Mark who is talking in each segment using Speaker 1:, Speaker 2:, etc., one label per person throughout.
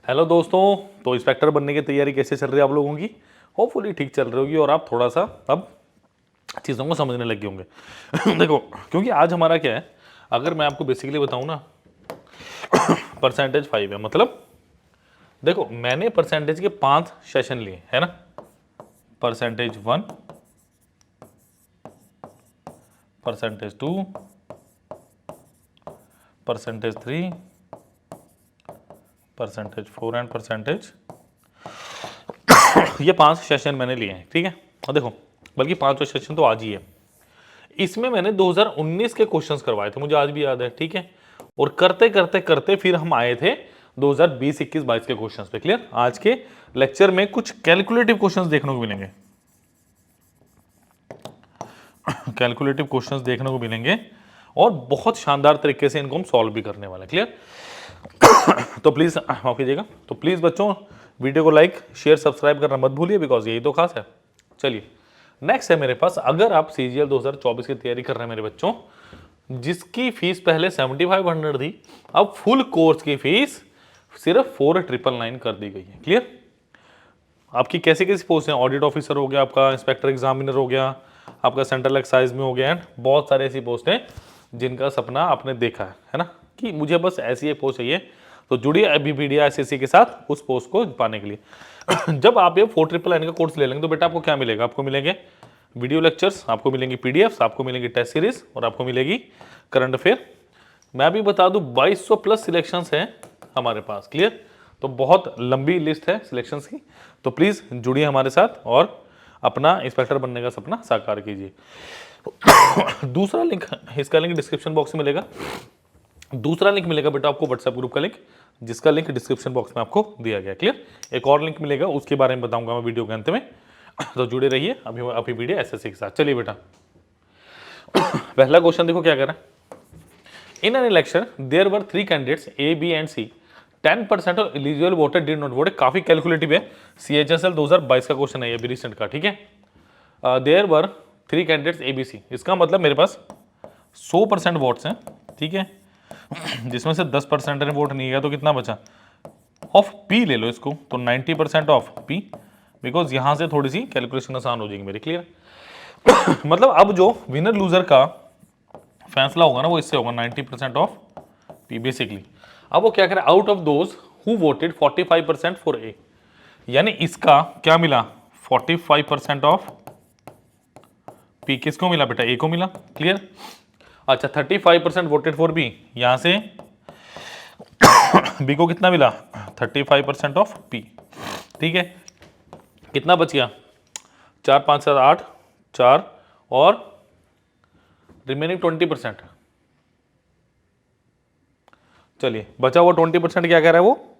Speaker 1: Hello दोस्तों। तो inspector बनने की तैयारी कैसे चल रही है आप लोगों की? होपफुली ठीक चल रही होगी और आप थोड़ा सा अब चीज़ों को समझने लगे होंगे। देखो, क्योंकि आज हमारा क्या है, अगर मैं आपको बेसिकली बताऊं ना, परसेंटेज 5 है। मतलब देखो, मैंने परसेंटेज के 5 सेशन लिए है ना। Percentage 1, percentage 2, percentage 3, percentage 4 and percentage ये 5 सेशन मैंने लिए हैं, ठीक है। और देखो, बल्कि 5वां सेशन तो आज ही है। इसमें मैंने 2019 के क्वेश्चंस करवाए थे, मुझे आज भी याद है, ठीक है। और करते करते करते फिर हम आए थे 2020, 21, 22 के क्वेश्चंस पे। क्लियर? आज के लेक्चर में कुछ कैलकुलेटिव क्वेश्चंस देखने को मिलेंगे। कैलकुलेटिव क्वेश्चंस देखने को मिलेंगे और बहुत शानदार तरीके से इनको हम सॉल्व भी करने वाले हैं। क्लियर? तो प्लीज माफ कीजिएगा। तो प्लीज बच्चों, वीडियो को लाइक, शेयर, सब्सक्राइब करना मत भूलिए, बिकॉज यही तो खास है। चलिए, नेक्स्ट है मेरे पास, अगर आप सीजीएल 2024 की तैयारी कर रहे हैं मेरे बच्चों, जिसकी फीस पहले 7500 थी, अब फुल कोर्स की फीस सिर्फ 4999 कर दी गई है। क्लियर? आपकी कैसी कैसी पोस्ट हैं? ऑडिट ऑफिसर हो गया, आपका इंस्पेक्टर एग्जामिनर हो गया, आपका सेंट्रल एक्साइज में हो गया, एंड बहुत सारे ऐसी पोस्ट हैं जिनका सपना आपने देखा है ना, कि मुझे बस ऐसी एक पोस्ट चाहिए। तो जुड़िए अभी मीडिया एसएससी के साथ उस पोस्ट को पाने के लिए। जब आप ये 4999 का कोर्स ले लेंगे तो बेटा आपको क्या मिलेगा? आपको मिलेंगे वीडियो लेक्चर्स, आपको मिलेंगी पीडीएफ्स, आपको मिलेंगी टेस्ट सीरीज और आपको मिलेगी करंट अफेयर। मैं भी बता दूं 2200 प्लस सिलेक्शंस हैं हमारे पास। क्लियर? तो बहुत लंबी लिस्ट है सिलेक्शंस की। तो प्लीज जुड़िए हमारे साथ और अपना इंस्पेक्टर बनने का सपना साकार कीजिए। दूसरा लिंक, इसका लिंक डिस्क्रिप्शन बॉक्स में मिलेगा। दूसरा लिंक मिलेगा बेटा आपको व्हाट्सएप ग्रुप का लिंक, जिसका लिंक डिस्क्रिप्शन बॉक्स में आपको दिया गया। क्लियर? एक और लिंक मिलेगा, उसके बारे में बताऊंगा मैं वीडियो के अंत में। तो जुड़े रहिए अभी वीडियो एसएससी के साथ। चलिए बेटा, पहला क्वेश्चन देखो क्या कह रहा है। In an election there were 3 candidates A, B and C. 10% of eligible voter did not vote. काफी कैलकुलेटिव है, सीएचएसएल 2022 का क्वेश्चन है ये, अभी रिसेंट का, ठीक है। There were 3 candidates A, B, C. इसका मतलब मेरे पास 100% वोट्स हैं, ठीक है, जिसमें से 10% ने वोट नहीं किया, तो कितना बचा? ऑफ पी ले लो इसको, तो 90% ऑफ पी, बिकॉज यहां से थोड़ी सी कैलकुलेशन आसान हो जाएगी मेरी। क्लियर? मतलब अब जो विनर लूजर का फैसला होगा ना, वो इससे होगा 90% ऑफ पी बेसिकली। अब वो क्या करे, out of those who voted 45% for a, यानी इसका क्या मिला? 45% ऑफ पी किसको मिला बेटा? ए को मिला। क्लियर? अच्छा, 35% वोटेड फॉर बी, यहां से बी को कितना मिला? 35% ऑफ पी, ठीक है। कितना बच गया? 4, 5, 7, 8, 4 और रिमेनिंग 20%। चलिए, बचा हुआ 20% क्या कह रहा है वो?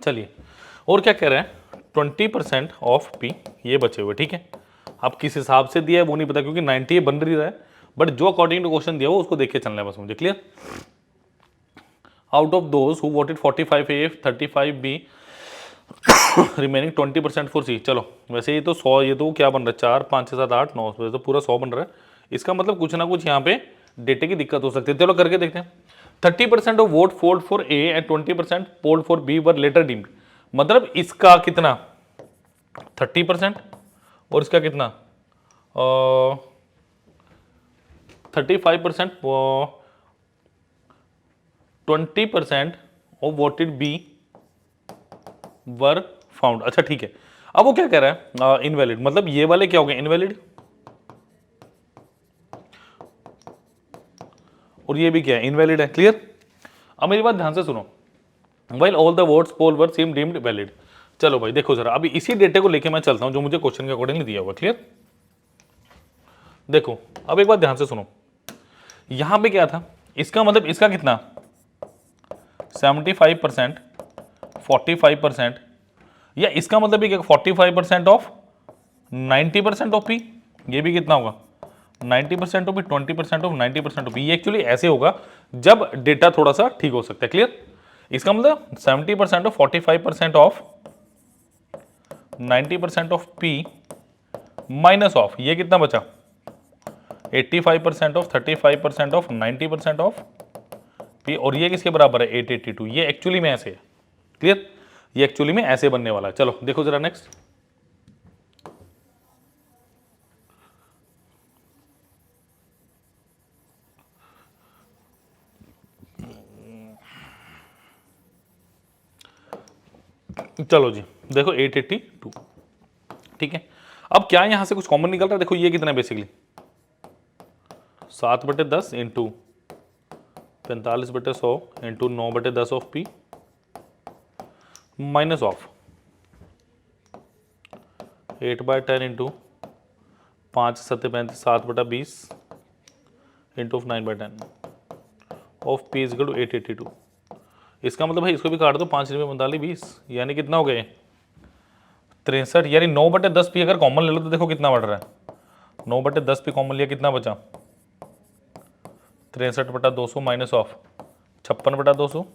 Speaker 1: चलिए, और क्या कह रहा है? 20% ऑफ पी, ये बचे हुए, ठीक है। आप किस हिसाब से दिया है वो नहीं पता, क्योंकि 90 बन रही रहा है, बट जो अकॉर्डिंग टू क्वेश्चन दिया वो उसको देख के चलना है बस मुझे। Clear? Out of those who voted 45 A, 35 B, remaining 20% for C. चलो, वैसे ये तो 100, ये तो क्या बन रहा है? 4, 5, 6, 7, 8, 9, तो पूरा 100 बन रहा है। इसका मतलब कुछ ना कुछ यहाँ पे डेटे की दिक्कत हो सकती है। चलो करके देखते हैं। 30% of vote polled for A and 20% polled for B were later deemed. मतलब इसका कितना? 30%, और इसका कितना? 35%, 20% of voted B were found. अच्छा ठीक है, अब वो क्या कह रहा है? इनवैलिड, मतलब ये वाले क्या हो गए? इनवैलिड, और ये भी क्या है? इनवैलिड है। क्लियर? अब मेरी बात ध्यान से सुनो। While all the votes poll were seem deemed valid. चलो भाई देखो जरा, अभी इसी डेटे को लेके मैं चलता हूं जो मुझे क्वेश्चन के अकॉर्डिंगली दिया हुआ। क्लियर? देखो, अब एक बात ध्यान से सुनो। यहां पे क्या था? इसका मतलब इसका कितना? 75%, 45%, या इसका मतलब भी क्या? 45% ऑफ 90% ऑफ पी, ये भी कितना होगा? 90% of P, 20% of 90% of P. ये एक्चुअली ऐसे होगा जब डेटा थोड़ा सा ठीक हो सकता है। क्लियर? इसका मतलब 70% of 45% of 90% of P minus of ये कितना बचा? 85% ऑफ 35% ऑफ 90% ऑफ पी, और ये किसके बराबर है? 882। ये एक्चुअली में ऐसे है, क्लियर, ये एक्चुअली में ऐसे बनने वाला है। चलो देखो जरा नेक्स्ट, चलो जी देखो 882, ठीक है। अब क्या यहां से कुछ कॉमन निकल रहा है, देखो ये कितना है basically 7/10 into 45/100 into 9/10 of P minus of 8/10 into 5×7 = 7/20 into 9/10 of P is equal to 882। इसका मतलब भाई इसको भी काट दो, 5 रुपये 45 यानी कितना हो गए 63, यानी 9/10 पी अगर कॉमन ले लो तो देखो कितना बढ़ रहा है, 9/10 पी कॉमन लिया कितना बचा 63/200 minus of 56/200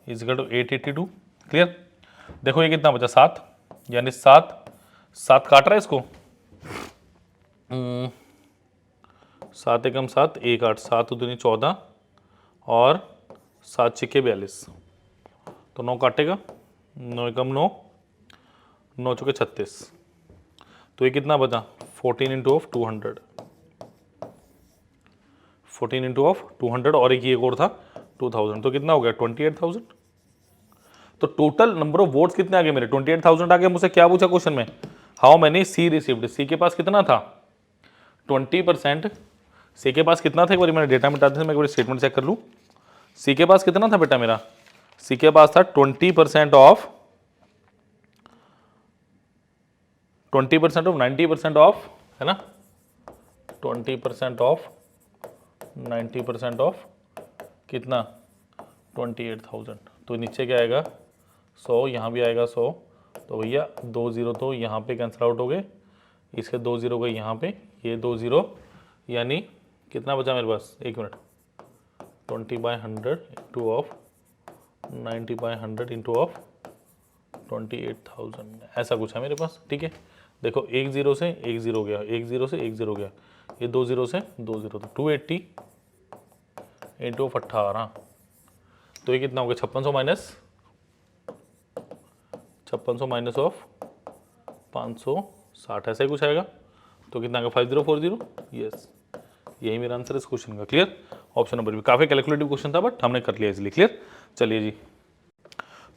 Speaker 1: is equal to 882। Clear, देखो ये कितना बचा 7, यानी 7 काट रहा है इसको, 7 एकम 7 1 8 7 दूनी 14 और 7 छिके 42, तो 9 काटेगा, 9 एकम 9 9 चुके 36, तो ये कितना बचा 14 इंटू ऑफ 200, 14 इंटू ऑफ 200 और एक और था 2000, तो कितना हो गया 28,000। तो टोटल नंबर ऑफ वोट्स कितने आ गए मेरे 28,000 आ गए। मुझसे क्या पूछा क्वेश्चन में, हाउ मैनी सी रिसीव्ड, सी के पास कितना था 20%, सी के पास कितना था, एक बार मैंने डेटा मिटा दिया, मैं एक बार स्टेटमेंट चेक कर लूँ, सी के पास कितना था बेटा मेरा, सी के पास था 20% ऑफ 90% ऑफ, है ना, 20% ऑफ 90% ऑफ कितना 28,000, तो नीचे क्या आएगा 100, यहाँ भी आएगा 100, तो भैया 2 0 तो यहाँ पे कैंसिल आउट हो गए, इसके 2 0 गए यहाँ पे, ये 2 0, यानी कितना बचा मेरे पास, एक minute, 20/100 into of 90/100 into of 28,000, ऐसा कुछ है मेरे पास, ठीक है। देखो 1 0 से 1 0 गया, 1 0 से 1 0 गया, ये 2 0 से 2 0, तो 280 इंटू ऑफ 18, तो ये कितना हो गया 5600 माइनस ऑफ 560, ऐसा ही कुछ आएगा, तो कितना आएगा 5040, यस, यही मेरा आंसर है इस क्वेश्चन का। क्लियर, ऑप्शन नंबर भी काफ़ी कैलकुलेटिव क्वेश्चन था बट हमने कर लिया इसलिए। क्लियर, चलिए जी,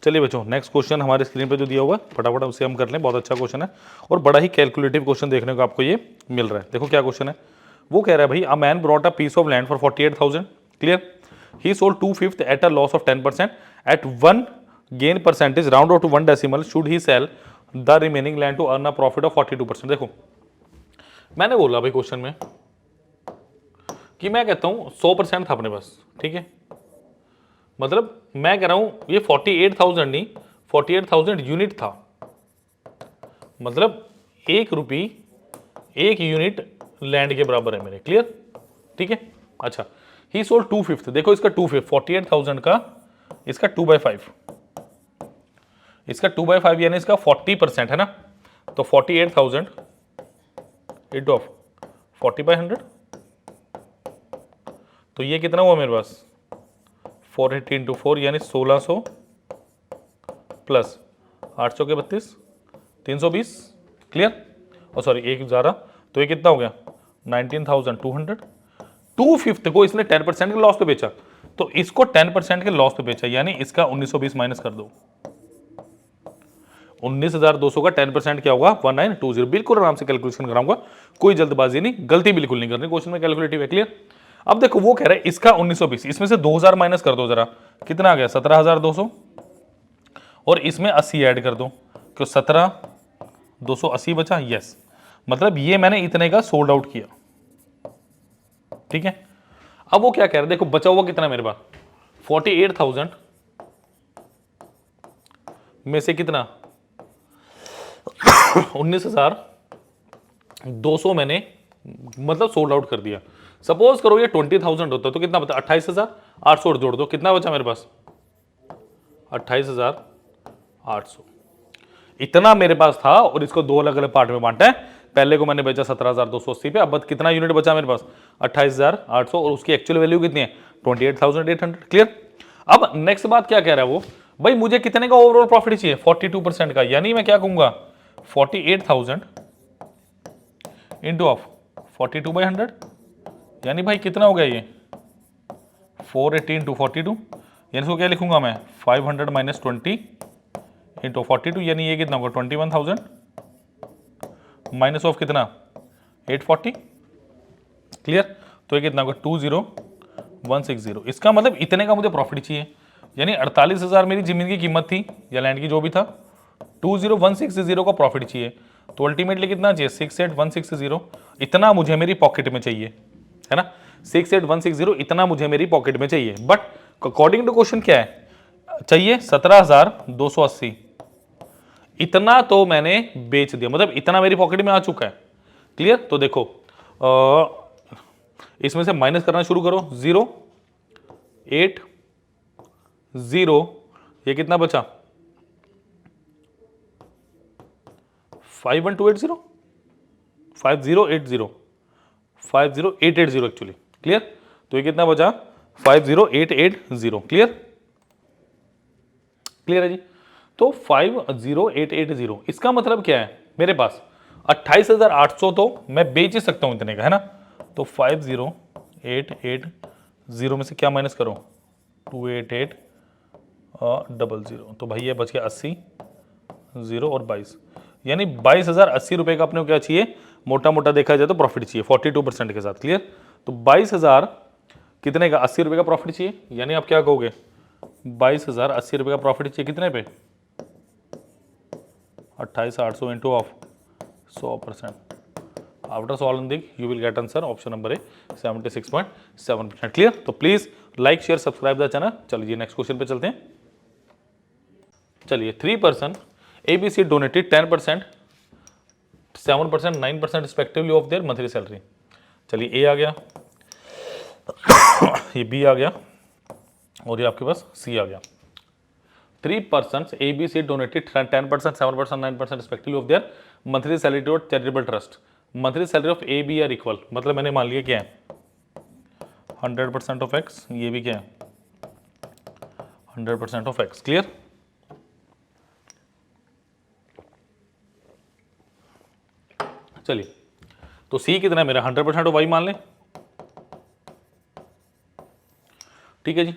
Speaker 1: चलिए बच्चों नेक्स्ट क्वेश्चन हमारे स्क्रीन पे जो दिया हुआ है फटाफट उसे हम कर लें, बहुत अच्छा क्वेश्चन है और बड़ा ही कैलकुलेटिव क्वेश्चन देखने को आपको ये मिल रहा है। देखो क्या क्वेश्चन है, वो कह रहा है भाई a man brought a piece of land for 48,000, clear, he sold 2/5 at a loss of 10%, at 1 gain percentage round off to 1 decimal should he sell the remaining land to earn a profit of 42%। देखो मैंने बोला भाई question में कि मैं कहता हूं 100% था अपने पास, ठीक है, मतलब मैं कह रहा हूं ये 48,000 नहीं 48,000 यूनिट था, मतलब 1 रुपये 1 यूनिट लैंड के बराबर है मेरे। क्लियर, ठीक है, अच्छा, ही सोल्ड 2/5, देखो इसका 2/5 48,000 का, इसका 2/5, इसका 2/5 यानी इसका 40% है ना, तो 48,000 इंटू ऑफ 40/100, तो ये कितना हुआ मेरे पास 480 इंटू 4 यानी 1600 प्लस 800 के 32 320। क्लियर, और सॉरी 1 ज़्यादा, तो ये कितना हो गया 19,200। 2/5 को इसने 10% के लॉस पे बेचा, तो इसको 10% के लॉस पे बेचा, यानी इसका 1920 माइनस कर दो, 19,200 का 10% क्या होगा 1920। बिल्कुल आराम से कैलकुलेशन कराऊंगा, कोई जल्दबाजी नहीं, गलती बिल्कुल नहीं करनी, क्वेश्चन में कैलकुलेटिव है। क्लियर, अब देखो वो कह रहा है इसका 1920, इसमें से 2000 माइनस कर दो जरा, कितना आ गया 17,200, और इसमें 80 ऐड कर दो, क्यों 17,280 बचा, यस, मतलब ये मैंने इतने का सोल्ड आउट किया, ठीक है। अब वो क्या कह रहा है, देखो बचा हुआ कितना मेरे पास 48,000 में से कितना 19,200 मैंने मतलब सोल्ड आउट कर दिया। सपोज करो ये 20,000 होता तो कितना बता 28,800 जोड़ दो, कितना बचा मेरे पास 28,800, इतना मेरे पास था, और इसको 2 अलग अलग पार्ट में बांटा है। पहले को मैंने बेचा 17,280 पे, अब कितना यूनिट बचा मेरे पास 28,800, और उसकी एक्चुअल वैल्यू कितनी है 28,800। क्लियर, अब नेक्स्ट बात क्या कह रहा है वो, भाई मुझे कितने का ओवरऑल प्रॉफिट चाहिए, 42% का, यानी मैं क्या कहूंगा 48,000 इंटू ऑफ 42/100, यानी भाई कितना हो गया ये 480 इंटू 42, यानी इसको क्या लिखूंगा मैं 500 माइनस 20 इंटू 42, यानी ये कितना होगा 21,000 माइनस ऑफ कितना 840, क्लियर। तो ये कितना होगा 20,160, इसका मतलब इतने का मुझे प्रॉफिट चाहिए, यानी 48,000 मेरी जमीन की कीमत थी या लैंड की जो भी था, 20,160 का प्रॉफिट चाहिए, तो अल्टीमेटली कितना चाहिए 68,160, इतना मुझे मेरी पॉकेट में चाहिए, है ना, 68,160 इतना मुझे मेरी पॉकेट में चाहिए। बट अकॉर्डिंग टू क्वेश्चन क्या है, चाहिए 17,280, इतना तो मैंने बेच दिया, मतलब इतना मेरी पॉकेट में आ चुका है, क्लियर। तो देखो इसमें से माइनस करना शुरू करो, 0 8 0, ये कितना बचा 51280 5080 50880 एक्चुअली, क्लियर। तो ये कितना बचा 50880, क्लियर, क्लियर है जी। तो 50880, इसका मतलब क्या है, मेरे पास 28,800 तो मैं बेच ही सकता हूं इतने का, है ना। तो 50880 में से क्या माइनस करो 28800, तो भाई ये बच गया 80 0 और 22, यानी 22,080 रुपए का अपने को क्या चाहिए, मोटा मोटा देखा जाए तो प्रॉफिट चाहिए 42% के साथ, क्लियर। तो 22,000 कितने का 80 रुपए का प्रॉफिट चाहिए, यानी आप क्या कहोगे 22,080 रुपए का प्रॉफिट चाहिए कितने पे 28,800 into of 100%, after solving you will get answer option number A 76.7%, clear. तो please like share subscribe the channel. चलिए नेक्स्ट क्वेश्चन पे चलते हैं। चलिए 3 person ABC donated 10%, 7%, 9% respectively of their monthly salary. चलिए ए आ गया, ये बी आ गया और ये आपके पास सी आ गया। 3 persons ABC donated 10%, 7%, 9% respectively of their monthly salary to a charitable trust. Monthly salary of A, B are equal, मतलब मैंने मान लिया क्या है 100% of X, ये भी क्या है 100% of X, क्लियर। चलिए तो C कितना है मेरा 100% ऑफ Y मान लें, ठीक है जी।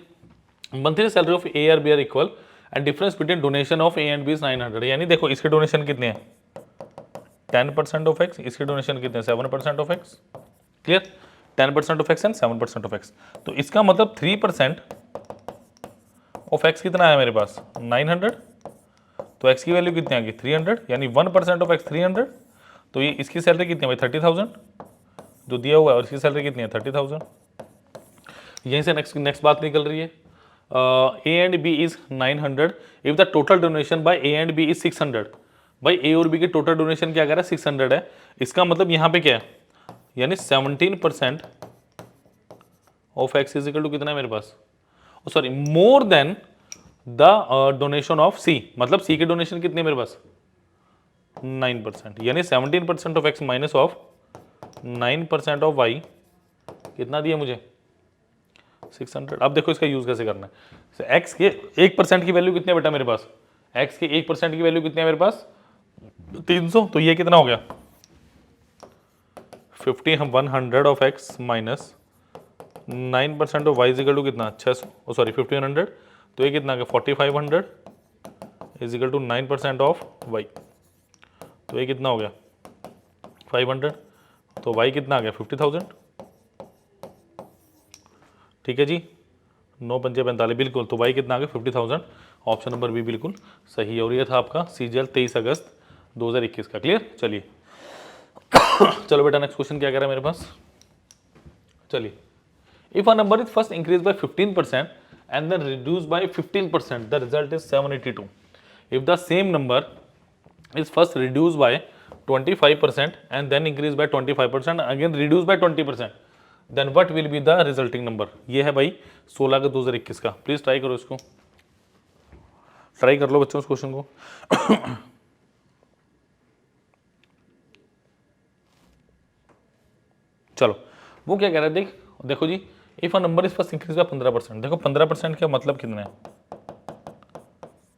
Speaker 1: मंथली सैलरी ऑफ A और B are equal and difference between donation of A and B is 900, यानी देखो इसके डोनेशन कितने हैं 10% ऑफ X, इसके डोनेशन कितने हैं 7% of X, clear. 10% of X and 7% of X, तो इसका मतलब 3% ऑफ X कितना है मेरे पास 900, तो X की वैल्यू कितनी आ गई 300, यानी 1% ऑफ X 300, तो ये इसकी सैलरी कितनी है भाई 30,000 जो दिया हुआ है, और इसकी सैलरी कितनी है 30,000। यहीं से नेक्स्ट बात निकल रही है A and B is 900 if the total donation by A and B is 600, भाई A और B के टोटल डोनेशन क्या कह रहा है 600 है, इसका मतलब यहाँ पे क्या है, यानी 17% of X is equal to कितना है मेरे पास, sorry more than the donation of C, मतलब C के डोनेशन कितने मेरे पास 9%, यानी 17% of X minus of 9% of Y कितना दिया मुझे 600। अब देखो इसका यूज कैसे करना है, एक्स के 1% की वैल्यू कितनी है बेटा मेरे पास, एक्स के 1% की वैल्यू कितनी है मेरे पास 300, तो ये कितना हो गया 100 of X minus 9% of Y is equal to कितना 600, सॉरी 1500, तो ये कितना आ गया 4500 इजिकल टू 9% ऑफ वाई, तो ये कितना हो गया 500, तो वाई कितना आ गया 50,000, ठीक है जी 9 पंजे 45 बिल्कुल, तो वाई कितना आ गया 50,000, ऑप्शन नंबर बी बिल्कुल सही है, और ये था आपका सीजीएल 23 अगस्त 2021 का, क्लियर। चलिए चलो बेटा नेक्स्ट क्वेश्चन क्या कह रहा है मेरे पास, चलिए if a number is first increase by 15% and then reduce by 15%, the result is 782। If the same number is first reduce by 25% and then increase by 25%, again reduce by 20%, then what will be the resulting number. ये है भाई 16 का 2021 का, please try करो इसको, try कर लो बच्चों इस क्वेश्चन को। चलो वो क्या कह रहा है देखो जी, if a number is first increase by 15%, देखो 15% का मतलब कितना है,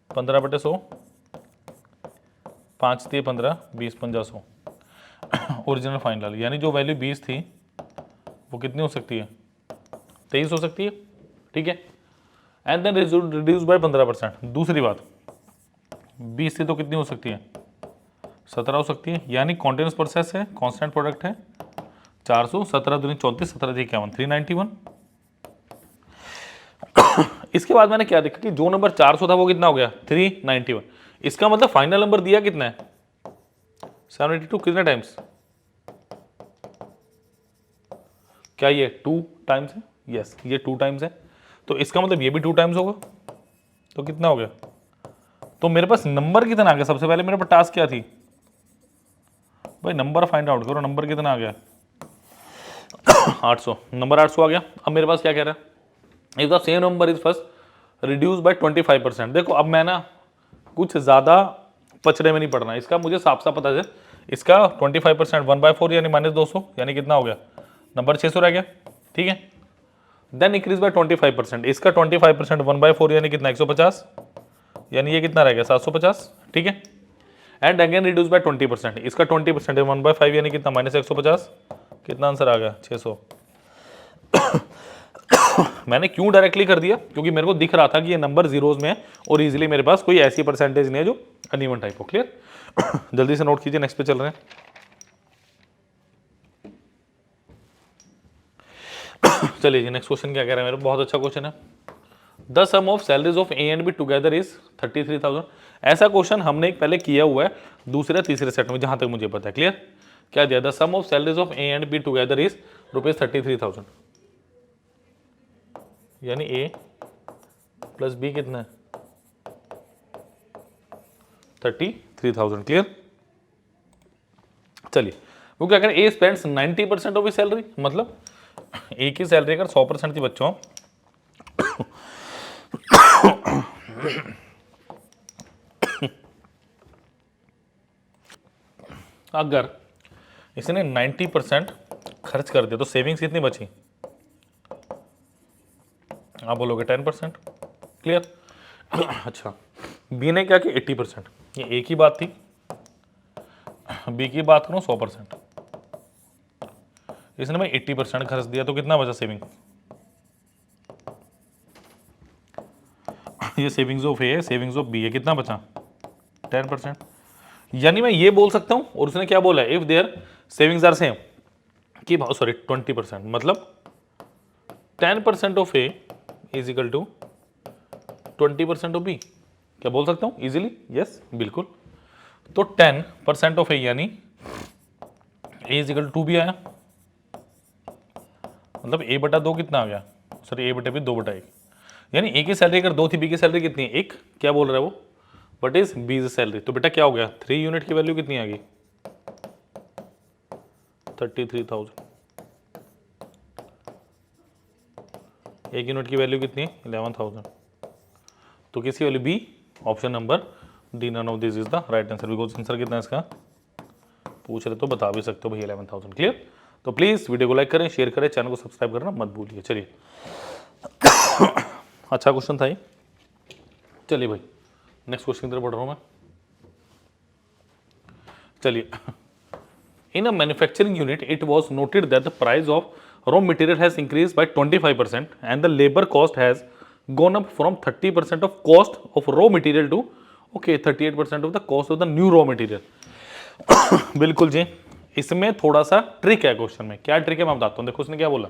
Speaker 1: 15/100, 5 3 15, 20 50 100 ओरिजिनल फाइनल, यानी जो वैल्यू 20 थी वो कितनी हो सकती है, 23 हो सकती है, ठीक है। And then reduce by 15%। दूसरी बात 20 थी तो कितनी हो सकती है, 17 हो सकती है, यानी कॉन्टिन्यूस प्रोसेस है, कांस्टेंट प्रोडक्ट है, 400, 17 दूनी 34, 17 थी 51, 391। इसके बाद मैंने क्या देखा कि जो नंबर 400 था वो कितना हो गया, 391। इसका मतलब फाइनल नंबर दिया कितना है, 782। कितने टाइम्स, क्या ये 2 टाइम्स है, यस ये 2 टाइम्स है, तो इसका मतलब ये भी 2 टाइम्स होगा, तो कितना हो गया। तो मेरे पास नंबर कितना आ गया, सबसे पहले मेरे पास टास्क क्या थी भाई, नंबर फाइंड आउट करो, नंबर कितना आ गया 800, नंबर 800 आ गया। अब मेरे पास क्या कह रहा है, if the same number is first reduce by 25%। देखो अब मैं ना कुछ ज्यादा पचड़े में नहीं पड़ना, इसका मुझे साफ साफ पता है, इसका 25% 1/4 यानी -200, यानी कितना हो गया, नंबर 600 रह गया, ठीक है। देन इंक्रीज बाय 25%, इसका 25% 1/4 यानी कितना 150, यानी ये कितना रह गया 750, ठीक है। एंड अगेन रिड्यूस बाय 20%, इसका 20% है 1/5 यानी कितना -150, कितना आंसर आ गया 600। मैंने क्यों डायरेक्टली कर दिया, क्योंकि मेरे को दिख रहा था कि ये नंबर जीरोज में है और इजीली मेरे पास कोई ऐसी परसेंटेज नहीं है जो अनइवन टाइप हो। क्लियर, जल्दी से नोट कीजिए, नेक्स्ट पे चल रहे हैं। चलिए जी, नेक्स्ट क्वेश्चन क्या कह रहा है मेरे, बहुत अच्छा क्वेश्चन है। The sum of salaries of A and B together is 33,000। ऐसा क्वेश्चन हमने एक पहले किया हुआ है दूसरे तीसरे सेट में, जहां तक मुझे पता है। क्लियर, क्या दिया, the sum of salaries of A and B together is ₹33,000, यानी ए प्लस बी कितना है 33,000। क्लियर, चलिए वो क्या करें, ए स्पेंड्स 90% ऑफ हिज सैलरी, मतलब ए की सैलरी अगर 100% थी बच्चों, अगर इसने 90% खर्च कर दिया तो सेविंग्स कितनी बची, आप बोलोगे 10%। क्लियर, अच्छा बी ने क्या किया 80%, ये ए की बात थी, बी की बात करूं 100%, इसने भाई 80% खर्च दिया तो कितना बचा सेविंग, ये सेविंग्स ऑफ ए है, सेविंग्स ऑफ बी है, कितना बचा 10%। यानी मैं ये बोल सकता हूं, और उसने क्या बोला, if their savings are same कि सॉरी 20%, मतलब 10% of A is equal to 20% of B, क्या बोल सकता हूं इजीली, यस बिल्कुल। तो 10% ऑफ ए यानी ए इज इक्वल टू 2 भी आया, मतलब a बटा 2 कितना आ गया, सॉरी a बटे भी 2/1, यानी ए की सैलरी अगर 2 थी, बी की सैलरी कितनी है 1, क्या बोल रहा है वो, वट इज बी सैलरी, तो बेटा क्या हो गया 3 यूनिट की वैल्यू कितनी आ गई 33,000, 1 यूनिट की वैल्यू कितनी है 11,000, तो किसकी value B, option number D, none of this is the right answer, because answer कितना है इसका, पूछ रहे तो बता भी सकते हो भाई 11,000। क्लियर, तो प्लीज वीडियो को लाइक करें, शेयर करें, चैनल को सब्सक्राइब करना मत भूलिए। चलिए अच्छा क्वेश्चन था ये, चलिए भाई नेक्स्ट क्वेश्चन की तरफ बढ़ रहा हूं मैं। चलिए, in a manufacturing unit it was noted that the price of raw material has increased by 25% and the labour cost has gone up from 30% of cost of raw material to 38% of the cost of the new raw material. बिल्कुल जी, इसमें थोड़ा सा trick है question में, क्या trick है मैं बताता हूं। देखो उसने क्या बोला,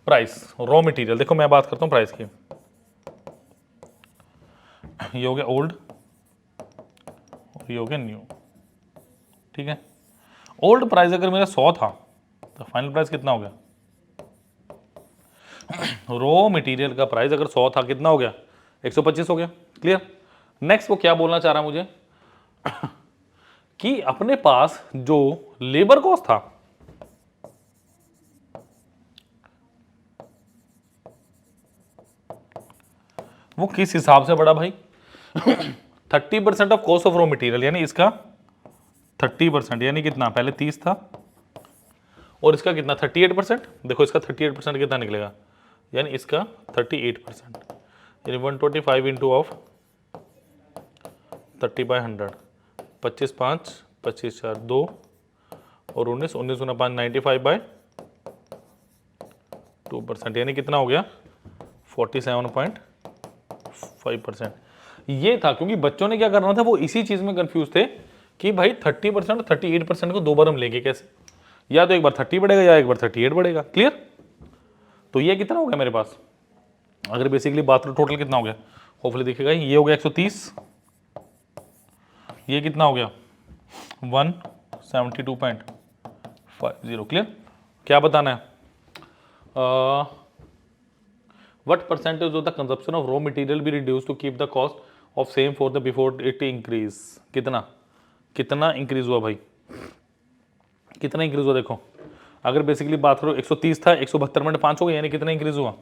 Speaker 1: प्राइस रॉ मटेरियल, देखो मैं बात करता हूं प्राइस की, ये हो गया ओल्ड और ये हो गया न्यू, ठीक है। ओल्ड प्राइस अगर मेरा 100 था तो फाइनल प्राइस कितना हो गया, रॉ मटेरियल का प्राइस अगर 100 था कितना हो गया 125 हो गया। क्लियर, नेक्स्ट वो क्या बोलना चाह रहा मुझे कि अपने पास जो लेबर कॉस्ट था वो किस हिसाब से बढ़ा भाई 30% of cost of raw material, यानी इसका 30% यानी कितना, पहले 30 था और इसका कितना 38%। देखो इसका 38% कितना निकलेगा, यानी इसका 38%, यानी 125 इंटू ऑफ 30/100, 25 5 25 4 2 और 19 19 गुना 5 95/2%, यानी कितना हो गया 47.5%। ये था क्योंकि बच्चों ने क्या करना था, वो इसी चीज में कंफ्यूज थे कि भाई 30% 38% को दो बार हम लेंगे कैसे, या तो एक बार 30 बढ़ेगा या एक बार 38 बढ़ेगा। क्लियर? तो ये कितना हो गया मेरे पास, अगर बेसिकली बात करो टोटल कितना हो गया, होपफुली दिखेगा, ये हो गया 130, ये कितना हो गया 172.50। क्लियर? क्या बताना है, what percentage of the consumption of raw material be reduce to keep the cost of same for the before it increase. कितना इंक्रीज हुआ भाई, कितना इंक्रीज हुआ, देखो अगर बेसिकली बात करो 130 था 172.5 हो गया, यानी कितना इंक्रीज हुआ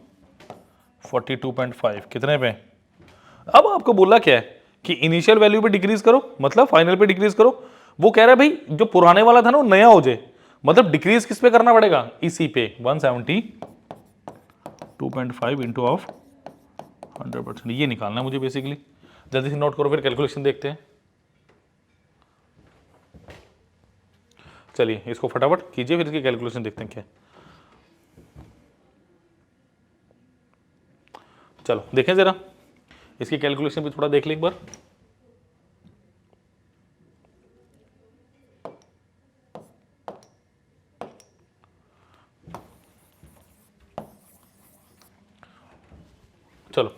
Speaker 1: 42.5। कितने पे, अब आपको बोला क्या है कि इनिशियल वैल्यू पे डिक्रीज करो, मतलब फाइनल पे डिक्रीज करो। वो कह रहा है भाई जो पुराने वाला था ना वो नया हो जाए, मतलब डिक्रीज किस पे करना पड़ेगा, इसी पे 172.5 इंटू ऑफ 100%, ये निकालना है मुझे बेसिकली। जल्दी से नोट करो, फिर कैलकुलेशन देखते हैं। चलिए इसको फटाफट कीजिए, फिर इसकी कैलकुलेशन देखते हैं क्या। चलो देखें जरा इसकी कैलकुलेशन भी थोड़ा देख लें एक बार। चलो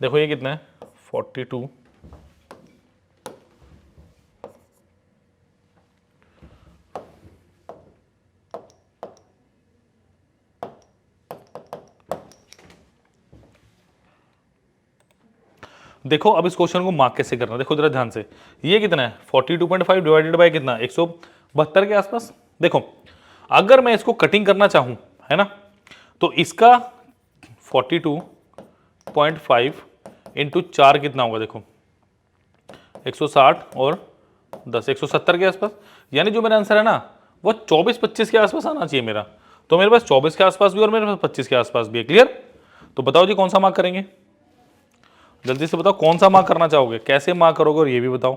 Speaker 1: देखो ये कितना है 42, देखो अब इस क्वेश्चन को मार्क कैसे करना, देखो जरा ध्यान से, ये कितना है 42.5 डिवाइडेड बाय कितना 172 के आसपास। देखो अगर मैं इसको कटिंग करना चाहूं, है ना, तो इसका 42.5 इंटू 4 कितना होगा, देखो 160 और 10 170 के आसपास, यानी जो मेरा आंसर है ना वो 24-25 के आसपास आना चाहिए मेरा। तो मेरे पास 24 के आसपास भी और मेरे पास 25 के आसपास भी है। क्लियर? तो बताओ जी कौन सा मार्क करेंगे, जल्दी से बताओ कौन सा मार्क करना चाहोगे, कैसे मार्क करोगे, और ये भी बताओ।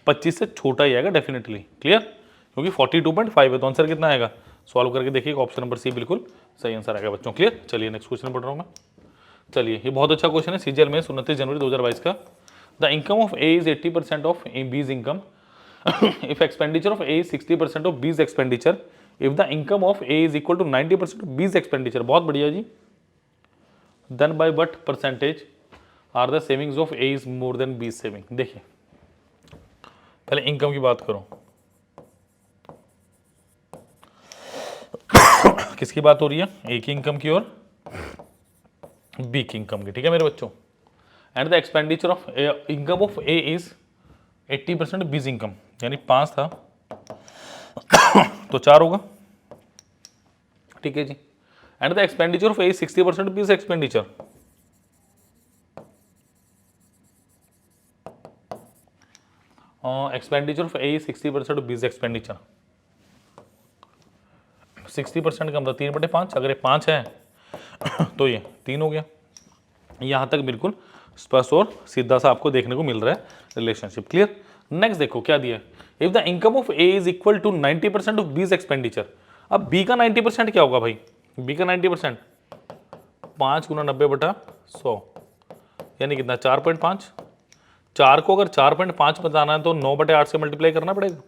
Speaker 1: पच्चीस से छोटा ही आएगा डेफिनेटली। क्लियर? क्योंकि 42.5 है, तो आंसर कितना आएगा, सॉल्व करके देखिए ऑप्शन नंबर सी बिल्कुल सही आंसर आएगा बच्चों। क्लियर? चलिए नेक्स्ट क्वेश्चन पढ़ रहा हूं मैं। चलिए ये बहुत अच्छा क्वेश्चन है, सीजीएल में 29 जनवरी 2022 का। The income of A is 80% of बीज income if expenditure of A is 60% of B's expenditure, if the income of A is equal to 90% of B's expenditure, बहुत बढ़िया जी, then by what percentage are the savings of A is more than B's saving। देखिए पहले income की बात करो, किसकी बात हो रही है, ए की इनकम की और बी की इनकम की। ठीक है मेरे बच्चों, and the expenditure of income of A is 80% बीज इनकम, यानी 5 था तो 4 होगा। ठीक है जी, एंड द एक्सपेंडिचर ऑफ ए 60% बीज एक्सपेंडिचर, एक्सपेंडिचर ऑफ ए 60% बीज एक्सपेंडिचर, 60% कम था 3/5, अगर ये 5 है तो ये 3 हो गया। यहां तक बिल्कुल स्पष्ट और सीधा सा आपको देखने को मिल रहा है रिलेशनशिप। क्लियर? नेक्स्ट देखो क्या दिया है, if the income of A is equal to 90% of B's expenditure. अब बी का 90% क्या होगा भाई, बी का 90% 5 गुना 90/100, यानी कितना 4.5। 4 को अगर 4.5 बताना है तो 9/8 से मल्टीप्लाई करना पड़ेगा।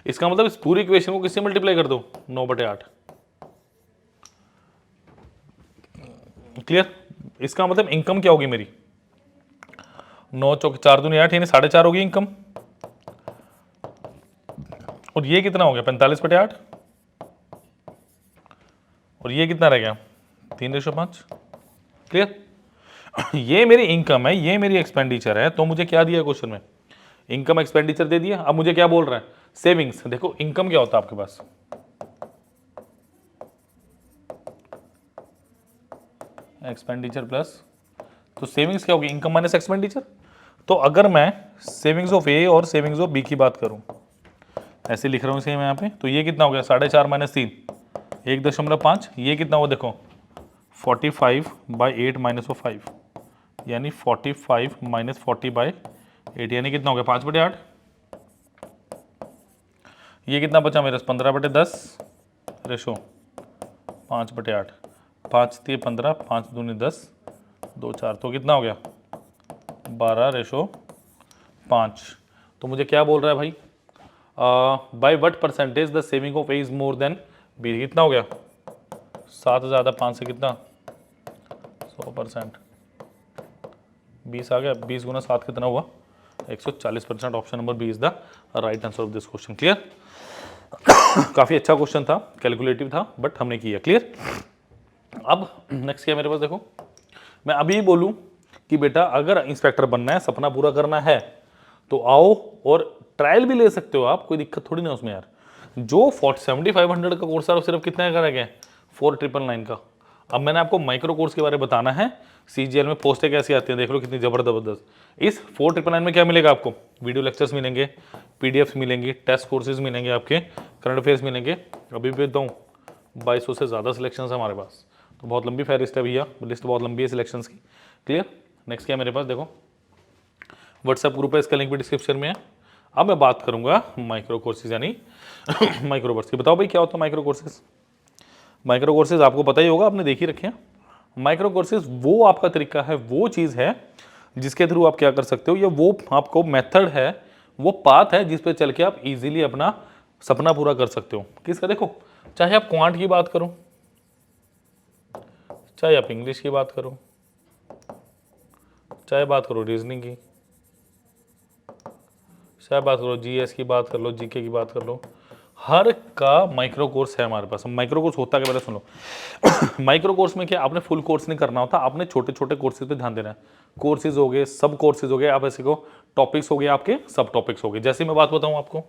Speaker 1: इसका मतलब इस पूरी इक्वेशन को किससे मल्टीप्लाई कर दो, 9/8। क्लियर? इसका मतलब इनकम क्या होगी मेरी, 9 चौक 4 दूनी 8, यानी 4.5 होगी इनकम। और ये कितना हो गया 45/8, और ये कितना रह गया 3/5। क्लियर? ये मेरी इनकम है, ये मेरी एक्सपेंडिचर है। तो मुझे क्या दिया क्वेश्चन में, इनकम एक्सपेंडिचर दे दिया। अब मुझे क्या बोल रहा है, सेविंग्स। देखो इनकम क्या होता है आपके पास, एक्सपेंडिचर प्लस तो सेविंग्स क्या होगी, इनकम माइनस एक्सपेंडिचर। तो अगर मैं सेविंग्स ऑफ ए और सेविंग्स ऑफ बी की बात करूं, ऐसे लिख रहा हूं सेम यहाँ पे, तो ये कितना हो गया 4.5 माइनस 3 1.5, ये कितना हुआ देखो 45/8 माइनस 5, यानी 45 माइनस 40/8, यानी कितना हो गया 5/8। ये कितना बचा मेरे 15/10 रेशो 5/8, 5 3 15, 5 दूनी 10, 2 4, तो कितना हो गया 12/5। तो मुझे क्या बोल रहा है भाई, by what percentage the saving of A is more than B, कितना हो गया 7 ज़्यादा 5 से कितना 100%, 20 आ गया, 20 गुना 7 कितना हुआ 140%। Option number B is the right answer of this question. Clear, काफ़ी अच्छा क्वेश्चन था, कैलकुलेटिव था, बट हमने किया। क्लियर, अब नेक्स्ट क्या मेरे पास देखो, मैं अभी बोलूं कि बेटा अगर इंस्पेक्टर बनना है, सपना पूरा करना है, तो आओ और ट्रायल भी ले सकते हो आप, कोई दिक्कत थोड़ी ना उसमें यार। जो 7500 का कोर्स है सिर्फ कितने का रह गया 4999 का। अब मैंने आपको माइक्रो कोर्स के बारे में बताना है, सीजीएल में पोस्टें कैसी आती हैं देख लो कितनी जबरदस्त। इस 4999 में क्या मिलेगा आपको, वीडियो लेक्चर्स मिलेंगे, पीडीएफ्स मिलेंगी, टेस्ट कोर्सेज मिलेंगे, आपके करंट अफेयर्स मिलेंगे। अभी भी बताऊँ 2200 से ज़्यादा सिलेक्शन है हमारे पास, तो बहुत लंबी फहरिस्त है भैया, लिस्ट बहुत लंबी है सिलेक्शंस की। क्लियर, नेक्स्ट क्या मेरे पास देखो, व्हाट्सएप ग्रुप है, इसका लिंक भी डिस्क्रिप्शन में है। अब मैं बात करूंगा माइक्रो कोर्सेज यानी माइक्रो कोर्स की। बताओ भाई क्या होता है माइक्रो कोर्सेज। माइक्रो कोर्सेज आपको पता ही होगा, आपने देख ही रखे हैं। माइक्रो कोर्सेज वो आपका तरीका है, वो चीज़ है जिसके थ्रू आप क्या कर सकते हो, या वो आपको मेथड है, वो पाथ है जिस पे चल के आप इजीली अपना सपना पूरा कर सकते हो। किसका देखो, चाहे आप क्वांट की बात करो, चाहे आप इंग्लिश की बात करो, चाहे बात करो रीजनिंग की, चाहे बात करो जीएस की बात कर लो, जीके की बात कर लो, हर का माइक्रो कोर्स है हमारे पास। माइक्रो कोर्स होता है क्या, पहले सुन लो। माइक्रो कोर्स में क्या, आपने फुल कोर्स नहीं करना होता, आपने छोटे छोटे कोर्सेज पे ध्यान देना है। कोर्सेज हो गए, सब कोर्सेज हो गए, आप ऐसे को टॉपिक्स हो गए, आपके सब टॉपिक्स हो गए। जैसे मैं बात बताऊं आपको,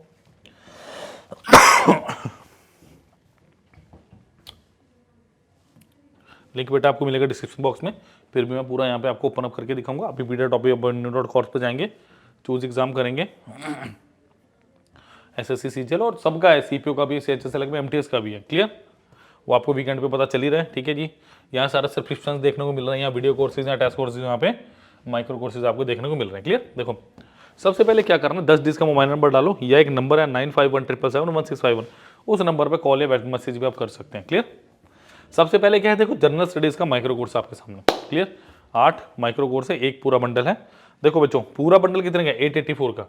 Speaker 1: लिंक बेटा आपको मिलेगा डिस्क्रिप्शन बॉक्स में, फिर भी मैं पूरा यहाँ पे आपको ओपन अप करके दिखाऊंगा। अभी वीडियो topic.course पे जाएंगे, चूज एग्जाम करेंगे, एसएससी सीजीएल और सबका है, सीपीओ का भी, सीएचएसएल में, एमटीएस का भी है। क्लियर, वो आपको वीकेंड पे पता चल ही रहा है। ठीक है जी, यहाँ सारा सब्सक्रिप्शन देखने को मिल रहा है, यहाँ वीडियो कोर्सेज, यहाँ टेस्ट कोर्सेज, यहाँ पे माइक्रो कोर्सेज आपको देखने को मिल रहे हैं। क्लियर, देखो सबसे पहले क्या करना, 10 डिजिट का मोबाइल नंबर डालो, या एक नंबर है 9517771651, उस नंबर पर कॉल या मैसेज भी आप कर सकते हैं। क्लियर, सबसे पहले क्या है देखो, जनरल स्टडीज का माइक्रो कोर्स आपके सामने। क्लियर, 8 माइक्रो कोर्स है, एक पूरा बंडल है। देखो बच्चों, पूरा बंडल कितने का 884 का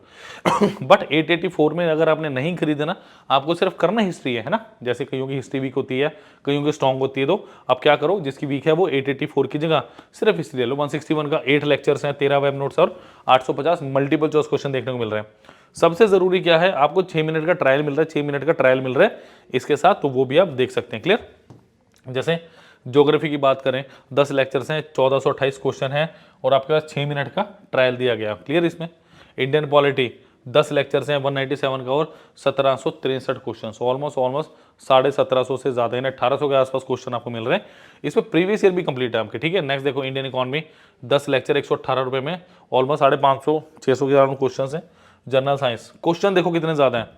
Speaker 1: बट 884 में अगर आपने नहीं खरीदना, आपको सिर्फ करना हिस्ट्री है ना, जैसे कईयों की हिस्ट्री वीक होती है, कईयों की स्ट्रॉन्ग होती है, तो आप क्या करो, जिसकी वीक है वो 884 की जगह सिर्फ हिस्ट्री ले लो। 161 का 8 लेक्चर्स हैं, 13 वेब नोट्स और 850 मल्टीपल चॉइस क्वेश्चन देखने को मिल रहे हैं। सबसे जरूरी क्या है, आपको 6 मिनट का ट्रायल मिल रहा है, 6 मिनट का ट्रायल मिल रहा है इसके साथ, तो वो भी आप देख सकते हैं। क्लियर, जैसे ज्योग्राफी की बात करें, 10 लेक्चर्स हैं, 1428 क्वेश्चन हैं, और आपके पास 6 मिनट का ट्रायल दिया गया। क्लियर, इसमें इंडियन पॉलिटी 10 लेक्चर्स हैं, 197 का और 1763 क्वेश्चन, ऑलमोस्ट 1750 से ज़्यादा, यानी 1800 के आसपास क्वेश्चन आपको मिल रहे हैं। इसमें प्रीवियस ईयर भी कंप्लीट है आपके। ठीक है, नेक्स्ट देखो, इंडियन इकोनॉमी 10 लेक्चर 118 रुपये में, ऑलमोस्ट 550 600 के अराउंड क्वेश्चन हैं। जनरल साइंस क्वेश्चन देखो कितने ज़्यादा हैं,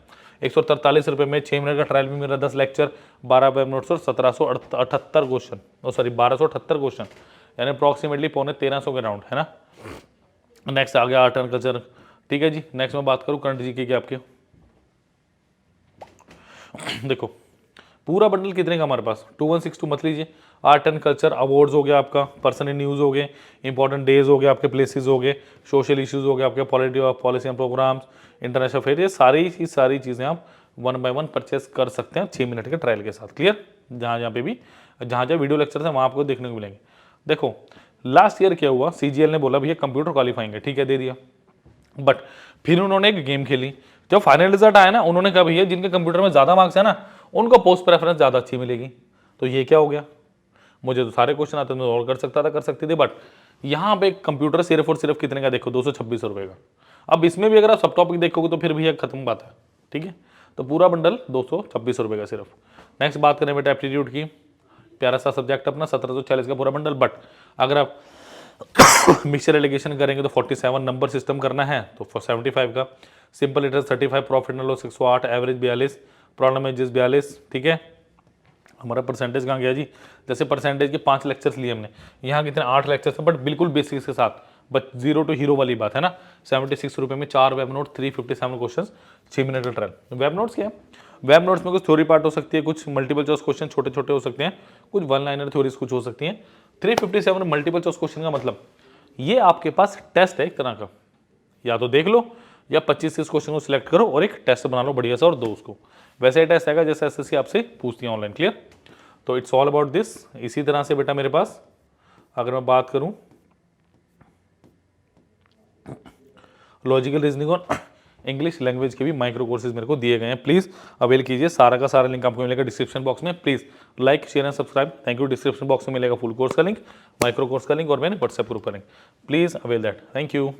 Speaker 1: 143 रुपये में 6 मिनट का ट्रायल भी मिल रहा है, 10 लेक्चर, 12 वेब नोट्स और 1778 क्वेश्चन, 1278 क्वेश्चन, यानी अप्रॉक्सीमेटली 1350 के राउंड है ना। नेक्स्ट आ गया आर्ट एंड कल्चर। ठीक है जी, नेक्स्ट मैं बात करूँ करंट जीके की आपके। देखो पूरा बंडल कितने का हमारे पास 2162 मत लीजिए। आर्ट एंड कल्चर अवार्ड्स हो गया आपका, पर्सन इन न्यूज़ हो गए, इंपॉर्टेंट डेज हो गए आपके, प्लेसेस हो गए, सोशल इश्यूज हो गए आपके, policy and programmes, international affair, ये सारी चीज़ें आप 1 बाय 1 परचेस कर सकते हैं 6 मिनट के ट्रायल के साथ। क्लियर, जहाँ पे भी जहाँ वीडियो लेक्चर है वहाँ आपको देखने को मिलेंगे। देखो लास्ट ईयर क्या हुआ, सीजीएल ने बोला भैया कंप्यूटर क्वालिफाइंग है, ठीक है दे दिया, बट फिर उन्होंने एक गेम खेली। जब फाइनल रिजल्ट आया ना, उन्होंने कहा भैया जिनके कंप्यूटर में ज़्यादा मार्क्स है ना, उनको पोस्ट प्रेफरेंस ज़्यादा अच्छी मिलेगी। तो ये क्या हो गया, मुझे तो सारे क्वेश्चन आते थे और कर सकता था, कर सकती थी, बट यहाँ पे कंप्यूटर सिर्फ और सिर्फ कितने का देखो 226 रुपये का। अब इसमें भी अगर आप सब टॉपिक देखोगे तो फिर भैया खत्म बात है। ठीक है, तो पूरा बंडल 226 रुपये का सिर्फ। नेक्स्ट बात करें बेटा एप्टीट्यूड की, प्यारा सा सब्जेक्ट अपना 1740 का पूरा बंडल, बट अगर आप मिक्सचर एलिगेशन करेंगे तो 47 नंबर सिस्टम करना है तो 75 का, simple interest 35, profit and loss 108, average 42, problem है जिस 42, ठीक है। हमारा परसेंटेज कहाँ गया जी, जैसे परसेंटेज के 5 लेक्चर्स लिए हमने, यहाँ कितने 8 लेक्चर्स हैं, बट बिल्कुल बेसिक्स के साथ, बट जीरो टू हीरो वाली बात है ना। 76 रुपये में 4 वेब नोट, 357 क्वेश्चन, 6 मिनट का ट्रायल। वेब नोट्स क्या है, वेब नोट्स में कुछ थ्योरी पार्ट हो सकती है, कुछ मल्टीपल चॉइस क्वेश्चन छोटे छोटे हो सकते हैं, कुछ वन लाइनर थ्योरीज कुछ हो सकती हैं। 357 मल्टीपल चॉइस क्वेश्चन का मतलब ये आपके पास टेस्ट है एक तरह का, या तो देख लो या 25-30 क्वेश्चन को सिलेक्ट करो और एक टेस्ट बना लो बढ़िया सा और दो उसको, वैसे ही टेस्ट आएगा जैसे एसएससी आपसे पूछती है ऑनलाइन। क्लियर, तो इट्स ऑल अबाउट दिस। इसी तरह से बेटा मेरे पास अगर मैं बात करूं लॉजिकल रीजनिंग और इंग्लिश लैंग्वेज के भी माइक्रो कोर्सेज मेरे को दिए गए हैं, प्लीज अवेल कीजिए। सारा का सारा लिंक आपको मिलेगा डिस्क्रिप्शन बॉक्स में, please like share and subscribe. Thank you. Description box में मिलेगा फुल कोर्स का लिंक, माइक्रो कोर्स का लिंक और मैंने व्हाट्सएप ग्रुप का link, please avail that. Thank you.